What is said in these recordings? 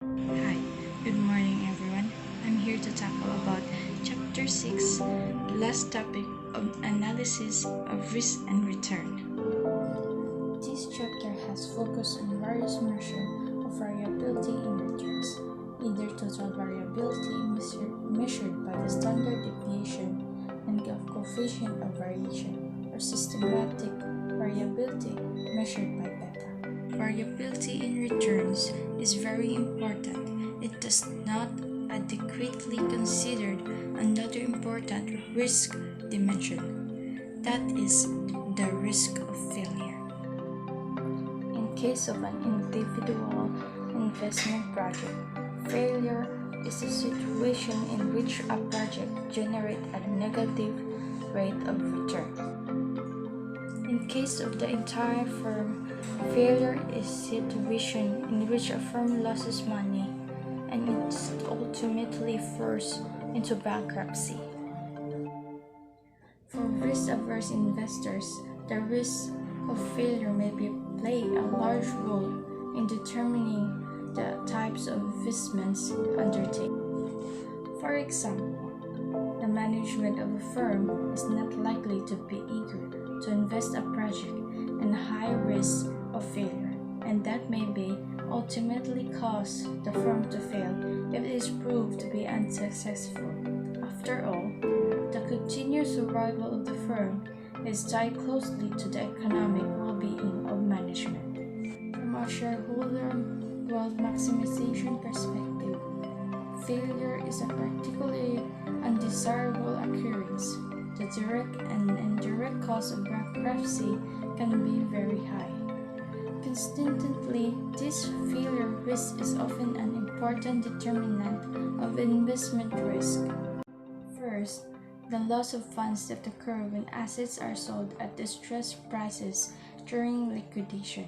Hi, good morning everyone. I'm here to tackle about Chapter 6, the last topic of analysis of risk and return. This chapter has focused on various measures of variability in returns, either total variability measured by the standard deviation and the coefficient of variation, or systematic variability measured by beta. Variability in returns is very important. It does not adequately consider another important risk dimension, that is, the risk of failure. In case of an individual investment project, failure is a situation in which a project generates a negative rate of return. In case of the entire firm, failure is a situation in which a firm loses money and it ultimately falls into bankruptcy. For risk-averse investors, the risk of failure may play a large role in determining the types of investments undertaken. For example, the management of a firm is not likely to be eager to invest a project in high risk of failure, and that may ultimately cause the firm to fail if it is proved to be unsuccessful. After all, the continued survival of the firm is tied closely to the economic well-being of management. From a shareholder wealth maximization perspective, failure is a particularly undesirable occurrence. The direct and indirect cost of bankruptcy can be very high. Consequently, this failure risk is often an important determinant of investment risk. First, the loss of funds that occur when assets are sold at distressed prices during liquidation.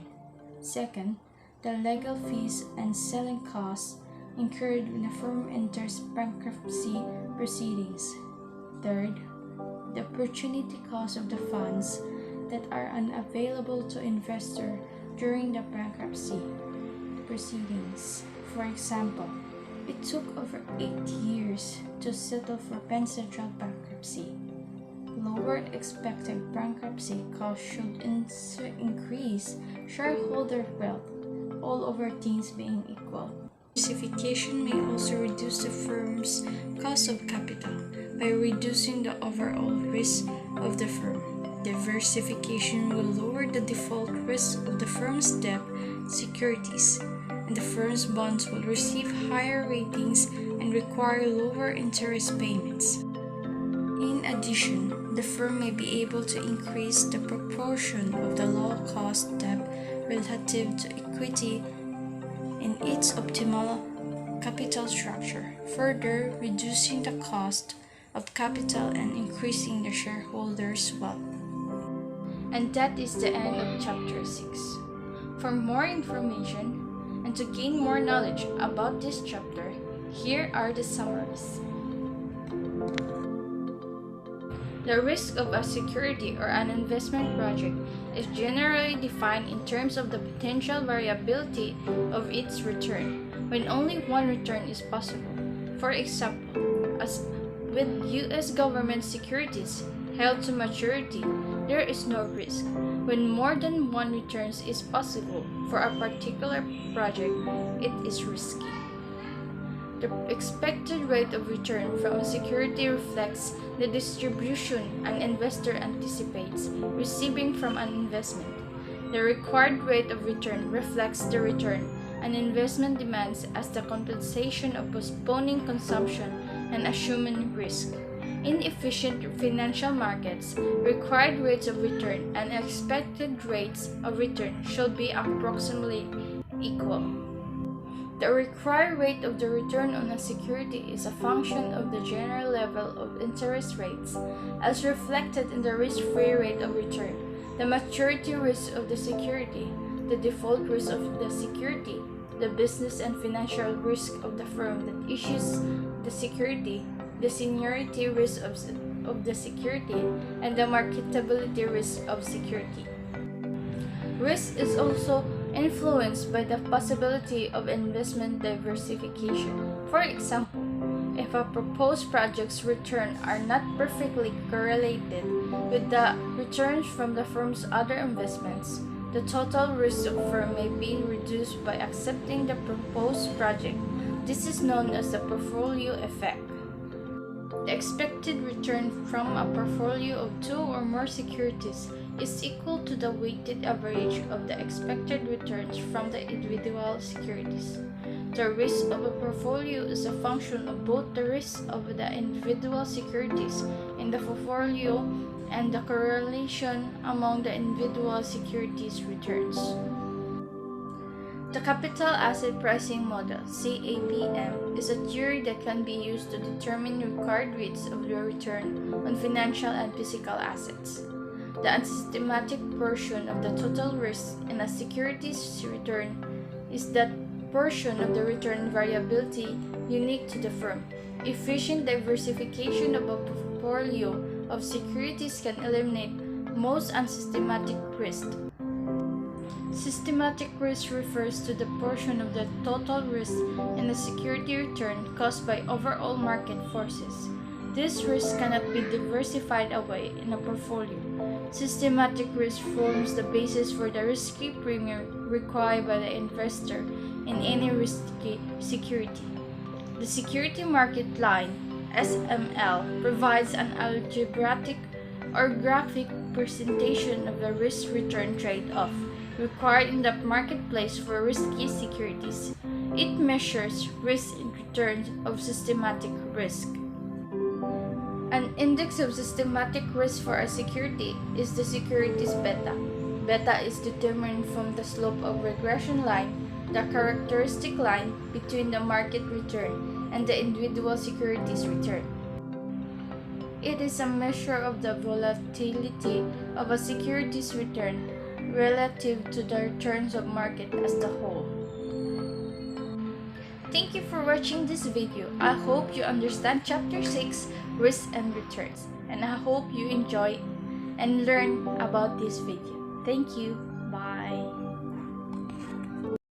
Second, the legal fees and selling costs incurred when a firm enters bankruptcy proceedings. Third, the opportunity cost of the funds that are unavailable to investor during the bankruptcy proceedings. For example, it took over 8 years to settle for Penn Central bankruptcy. Lower expected bankruptcy costs should increase shareholder wealth, all other things being equal. Diversification may also reduce the firm's cost of capital by reducing the overall risk of the firm. Diversification will lower the default risk of the firm's debt securities, and the firm's bonds will receive higher ratings and require lower interest payments. In addition, the firm may be able to increase the proportion of the low-cost debt relative to equity in its optimal capital structure, further reducing the cost of capital and increasing the shareholders' wealth. And that is the end of Chapter 6. For more information and to gain more knowledge about this chapter, here are the summaries. The risk of a security or an investment project is generally defined in terms of the potential variability of its return, when only one return is possible. For example, as with U.S. government securities held to maturity, there is no risk. When more than one return is possible for a particular project, it is risky. The expected rate of return from a security reflects the distribution an investor anticipates receiving from an investment. The required rate of return reflects the return an investment demands as the compensation of postponing consumption and assuming risk. In efficient financial markets, required rates of return and expected rates of return should be approximately equal. The required rate of the return on a security is a function of the general level of interest rates, as reflected in the risk-free rate of return, the maturity risk of the security, the default risk of the security, the business and financial risk of the firm that issues the security, the seniority risk of the security, and the marketability risk of security. Risk is also influenced by the possibility of investment diversification. For example, if a proposed project's return are not perfectly correlated with the returns from the firm's other investments, the total risk of firm may be reduced by accepting the proposed project. This is known as the portfolio effect. The expected return from a portfolio of two or more securities is equal to the weighted average of the expected returns from the individual securities. The risk of a portfolio is a function of both the risk of the individual securities in the portfolio and the correlation among the individual securities' returns. The Capital Asset Pricing Model (CAPM) is a theory that can be used to determine required rates of the return on financial and physical assets. The unsystematic portion of the total risk in a security's return is that portion of the return variability unique to the firm. Efficient diversification of a portfolio of securities can eliminate most unsystematic risk. Systematic risk refers to the portion of the total risk in a security return caused by overall market forces. This risk cannot be diversified away in a portfolio. Systematic risk forms the basis for the risky premium required by the investor in any risky security. The security market line (SML) provides an algebraic or graphic presentation of the risk-return trade-off required in the marketplace for risky securities. It measures risk and returns of systematic risk. An index of systematic risk for a security is the security's beta. Beta is determined from the slope of regression line, the characteristic line between the market return and the individual security's return. It is a measure of the volatility of a security's return relative to the returns of market as the whole. Thank you for watching this video. I hope you understand Chapter 6, Risk and Returns, and I hope you enjoy and learn about this video. Thank you. Bye.